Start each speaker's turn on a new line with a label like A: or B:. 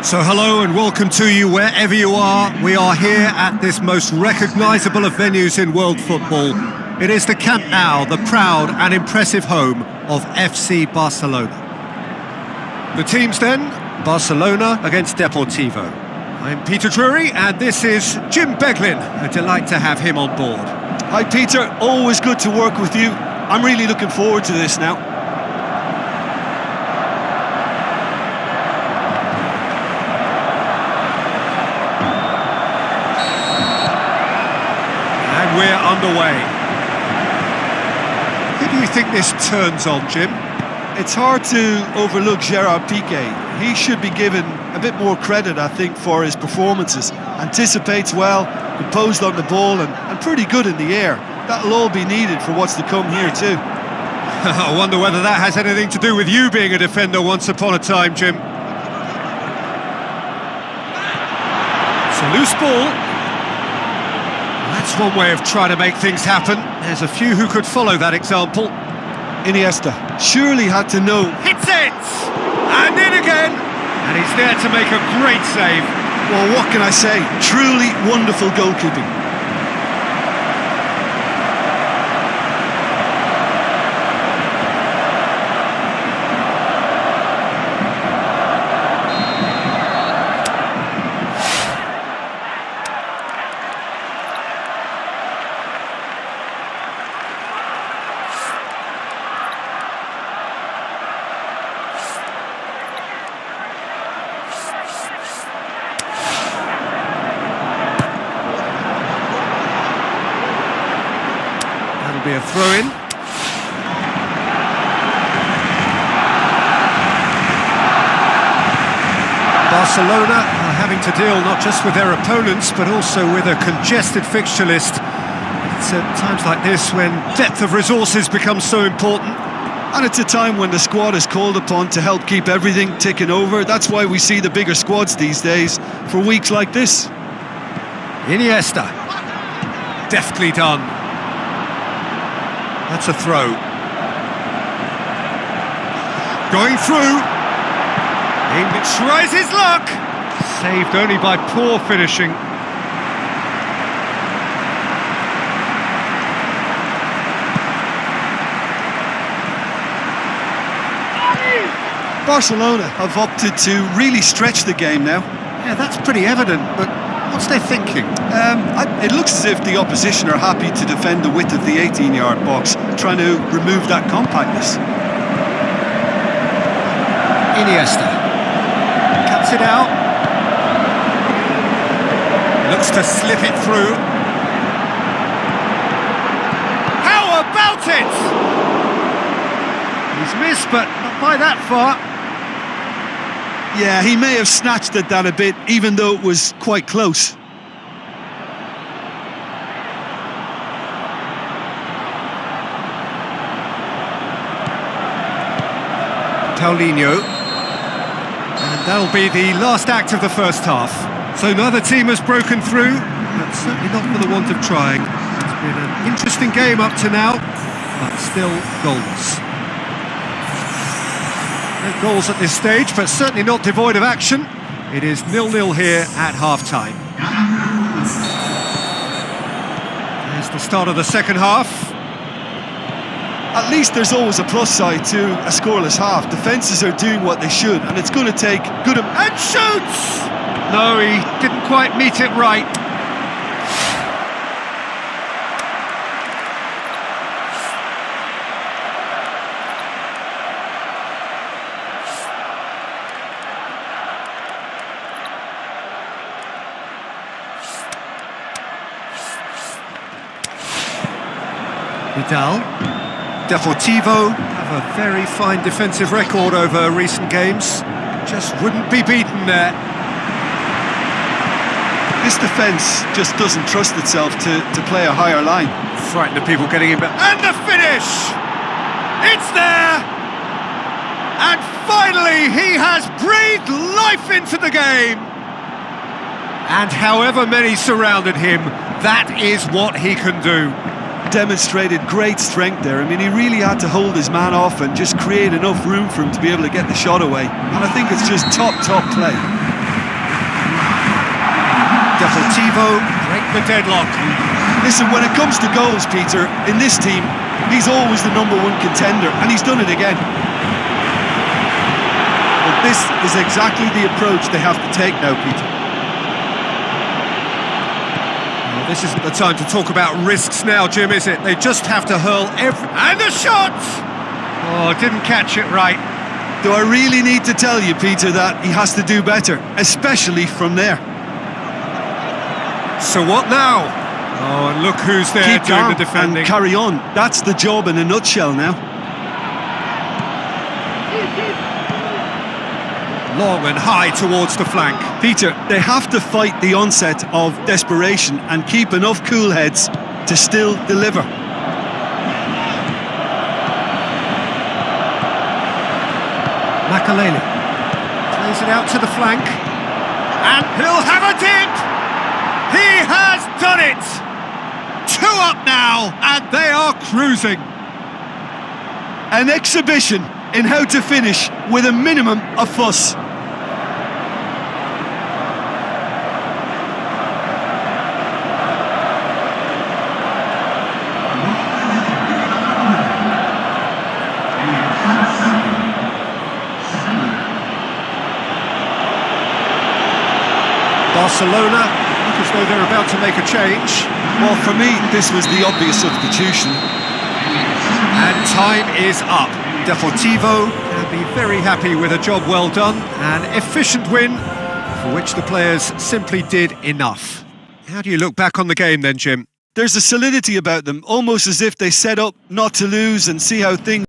A: So hello and welcome to you wherever you are. We are here at this most recognisable of venues in world football. It is the Camp Nou, the proud and impressive home of FC Barcelona. The teams then, Barcelona against Deportivo. I'm Peter Drury and this is Jim Beglin. A delight to have him on board.
B: Hi Peter, always good to work with you. I'm really looking forward to this now.
A: And we're underway. Who do you think this turns on, Jim?
B: It's hard to overlook Gerard Piqué. He should be given a bit more credit, I think, for his performances. Anticipates well, composed on the ball and pretty good in the air. That'll all be needed for what's to come here too.
A: I wonder whether that has anything to do with you being a defender once upon a time, Jim. It's a loose ball. That's one way of trying to make things happen. There's a few who could follow that example.
B: Iniesta surely had to know.
A: Hits it! And in again! And he's there to make a great save.
B: Well, what can I say? Truly wonderful goalkeeping.
A: Be a throw-in. Barcelona are having to deal not just with their opponents but also with a congested fixture list. It's at times like this when depth of resources becomes so important.
B: And it's a time when the squad is called upon to help keep everything ticking over. That's why we see the bigger squads these days for weeks like this.
A: Iniesta. Deftly done. That's a throw. Going through. He tries his luck. Saved only by poor finishing.
B: Barcelona have opted to really stretch the game now.
A: Yeah, that's pretty evident, but what's their thinking?
B: It looks as if the opposition are happy to defend the width of the 18-yard box, trying to remove that compactness.
A: Iniesta cuts it out. Looks to slip it through. How about it? He's missed, but not by that far.
B: Yeah, he may have snatched it down a bit, even though it was quite close.
A: Paulinho. And that'll be the last act of the first half. So neither team has broken through, but certainly not for the want of trying. It's been an interesting game up to now, but still goals. No goals at this stage, but certainly not devoid of action. It is 0-0 here at half-time. There's the start of the second half.
B: At least there's always a plus side to a scoreless half. Defences are doing what they should, and it's going to take good...
A: And shoots! No, he didn't quite meet it right. Vidal. Deportivo have a very fine defensive record over recent games. Just wouldn't be beaten there.
B: This defence just doesn't trust itself to play a higher line.
A: Frightened of people getting in back. And the finish! It's there! And finally he has breathed life into the game! And however many surrounded him, that is what he can do.
B: Demonstrated great strength there. I mean, he really had to hold his man off and just create enough room for him to be able to get the shot away. And I think it's just top play.
A: Deportivo break the deadlock.
B: Listen, when it comes to goals, Peter, in this team, he's always the #1 contender, and he's done it again. But this is exactly the approach they have to take now, Peter.
A: Well, this isn't the time to talk about risks now, Jim, is it? They just have to hurl every... And the shot! Oh, didn't catch it right.
B: Do I really need to tell you, Peter, that he has to do better, especially from there?
A: So what now? Oh, and look who's there
B: Keep
A: doing
B: calm
A: the defending.
B: and carry on. That's the job in a nutshell now.
A: Long and high towards the flank.
B: Peter, they have to fight the onset of desperation and keep enough cool heads to still deliver.
A: Makalele plays it out to the flank, and he'll have a dip! He has done it! 2 up now, and they are cruising.
B: An exhibition in how to finish with a minimum of fuss.
A: Barcelona look as though they're about to make a change.
B: Well, for me, this was the obvious substitution.
A: And time is up. Deportivo can be very happy with a job well done. An efficient win for which the players simply did enough. How do you look back on the game then, Jim?
B: There's a solidity about them, almost as if they set up not to lose and see how things